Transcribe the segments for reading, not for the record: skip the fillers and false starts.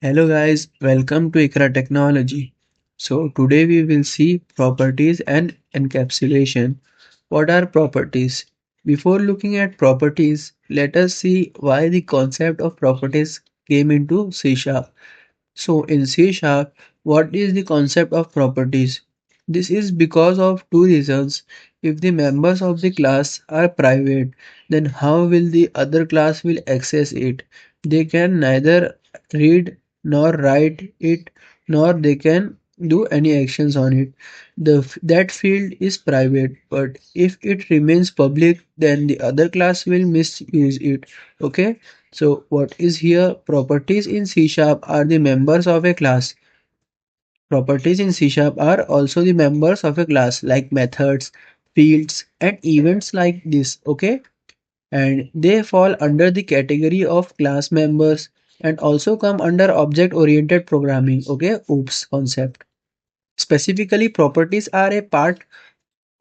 Hello guys, welcome to Ikra Technology. So today we will see properties and encapsulation. What are properties? Before looking at properties, let us see why the concept of properties came into C Sharp. So in C Sharp, what is the concept of properties? This is because of two reasons. If the members of the class are private, then how will the other class will access it? They can neither read nor write it, nor they can do any actions on it. That field is private, but if it remains public, then the other class will misuse it. Okay, so what is here? Properties in C Sharp are the members of a class. Properties in C Sharp are also the members of a class like methods, fields, and events like this. Okay, and they fall under the category of class members and also come under object oriented programming. Okay, OOPS concept. Specifically, properties are a part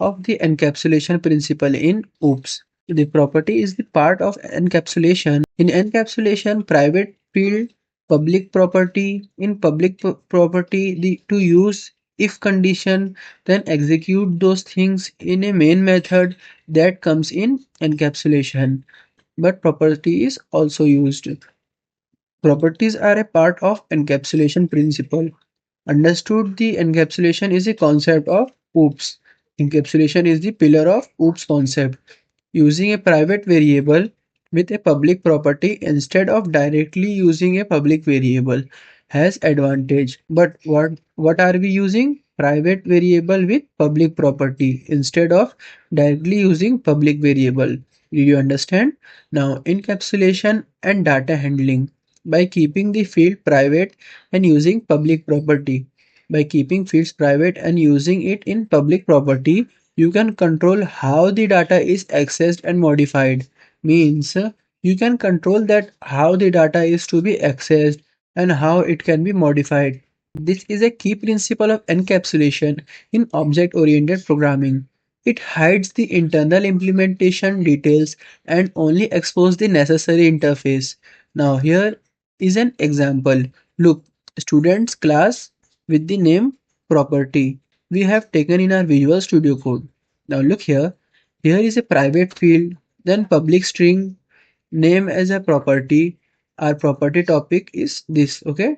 of the encapsulation principle in OOPS. The property is the part of encapsulation. In encapsulation, private field, public property. In public property, the to use if condition, then execute those things in a main method that comes in encapsulation. But property is also used. Properties are a part of encapsulation principle. Understood, the encapsulation is a concept of OOPS. Encapsulation is the pillar of OOPS concept. Using a private variable with a public property instead of directly using a public variable has advantage. But what are we using? Private variable with public property instead of directly using public variable. Do you understand? Now encapsulation and data handling. By keeping the field private and using public property. By keeping fields private and using it in public property, you can control how the data is accessed and modified. Means you can control that how the data is to be accessed and how it can be modified. This is a key principle of encapsulation in object-oriented programming. It hides the internal implementation details and only exposes the necessary interface. Now here is an example. Look, students class with the name property we have taken in our Visual Studio Code. Now look here. Here is a private field, then public string, name as a property. Our property topic is this. Okay.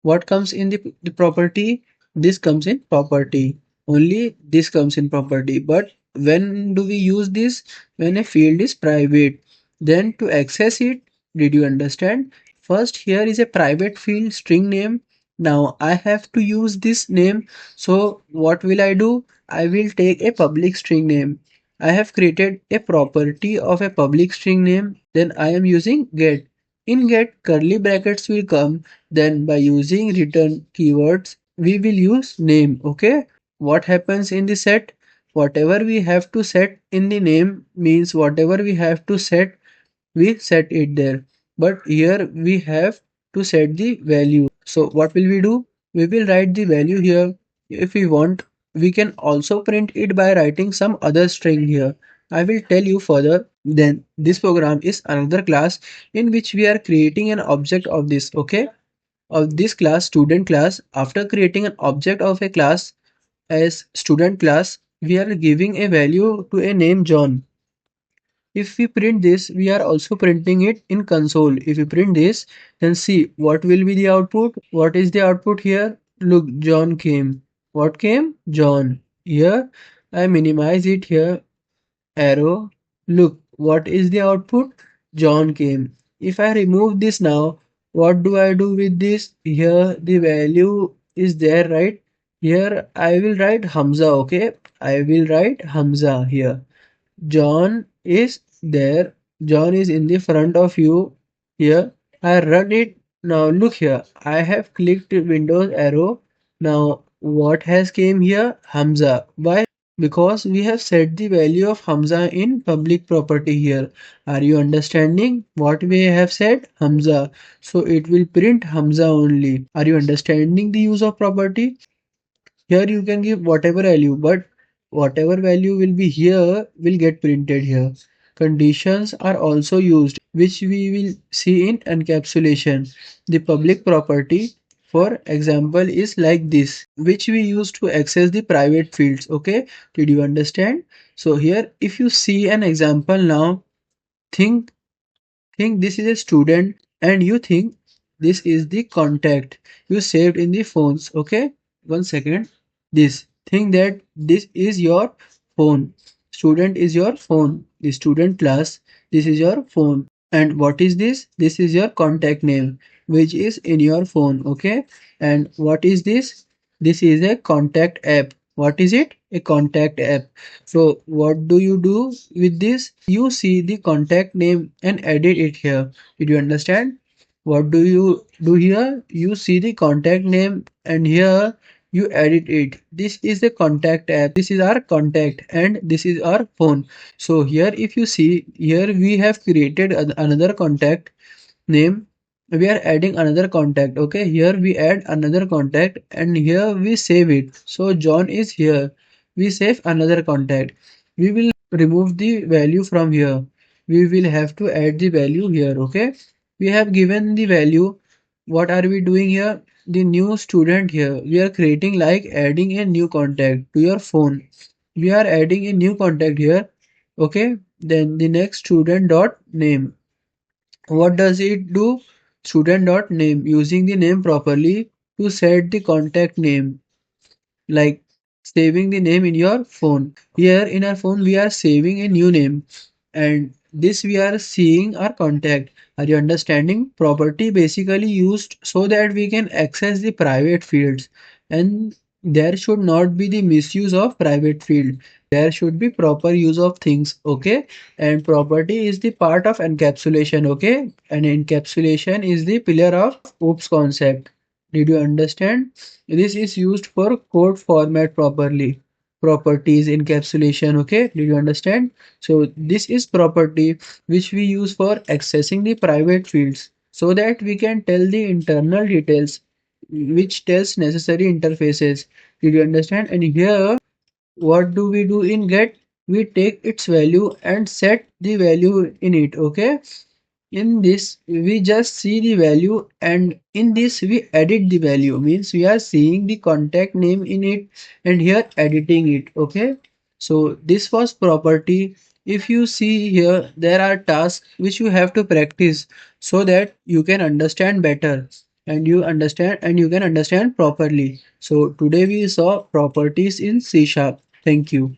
What comes in the property? This comes in property. Only this comes in property. But when do we use this? When a field is private. Then to access it, did you understand? First, here is a private field string name. Now I have to use this name. So what will I do? I will take a public string name. I have created a property of a public string name. Then I am using get. In get, curly brackets will come. Then by using return keywords, we will use name. Okay. What happens in the set? Whatever we have to set in the name means whatever we have to set, we set it there. But here we have to set the value. So what will we do? We will write the value here. If we want, we can also print it by writing some other string here. I will tell you further. Then this program is another class in which we are creating an object of this. Okay, of this class, student class. After creating an object of a class as student class, we are giving a value to a name John. If we print this, we are also printing it in console. If we print this, then see what will be the output. What is the output here? Look, John came. What came? John. Here I minimize it here. Arrow. Look, what is the output? John came. If I remove this now, what do I do with this? Here the value is there, right? Here I will write Hamza, okay? I will write Hamza here. John is there. John is in the front of you here. I run it. Now look here. I have clicked Windows arrow. Now what has came here? Hamza. Why? Because we have set the value of Hamza in public property here. Are you understanding what we have said? Hamza. So it will print Hamza only. Are you understanding the use of property? Here you can give whatever value, but whatever value will be here will get printed here. conditions are also used, which we will see in encapsulation. The public property, for example, is like this, which we use to access the private fields. Okay, did you understand? So here, if you see an example now, think think this is a student and you think this is the contact you saved in the phones. Okay, one second. This think that this is your phone. Student is your phone. The student class, this is your phone. And what is this? This is your contact name, which is in your phone. Okay, and what is this? This is a contact app. What is it? A contact app. So what do you do with this? You see the contact name and edit it here. Did you understand? What do you do here? You see the contact name and here you edit it. This is the contact app. This is our contact and this is our phone. So here if you see here we have created another contact name. We are adding another contact. Okay, here we add another contact and here we save it. So John is here. We save another contact. We will remove the value from here. We will have to add the value here. Okay, we have given the value. What are we doing here? The new student here. We are creating like adding a new contact to your phone. We are adding a new contact here. Okay, then the next student dot name. What does it do? Student dot name, using the name properly to set the contact name, like saving the name in your phone. Here in our phone we are saving a new name and this we are seeing our contact. Are you understanding? Property basically used so that we can access the private fields, and there should not be the misuse of private field. There should be proper use of things. Okay, and property is the part of encapsulation. Okay, and encapsulation is the pillar of OOPS concept. Did you understand? This is used for code format properly. Properties encapsulation. Okay, did you understand? So this is property which we use for accessing the private fields so that we can tell the internal details which tells necessary interfaces. Did you understand? And here what do we do in get? We take its value and set the value in it. Okay, in this we just see the value and in this we edit the value, means we are seeing the contact name in it and here editing it. Okay, so this was property. If you see here there are tasks which you have to practice so that you can understand better and you can understand properly. So today we saw properties in C sharp. Thank you.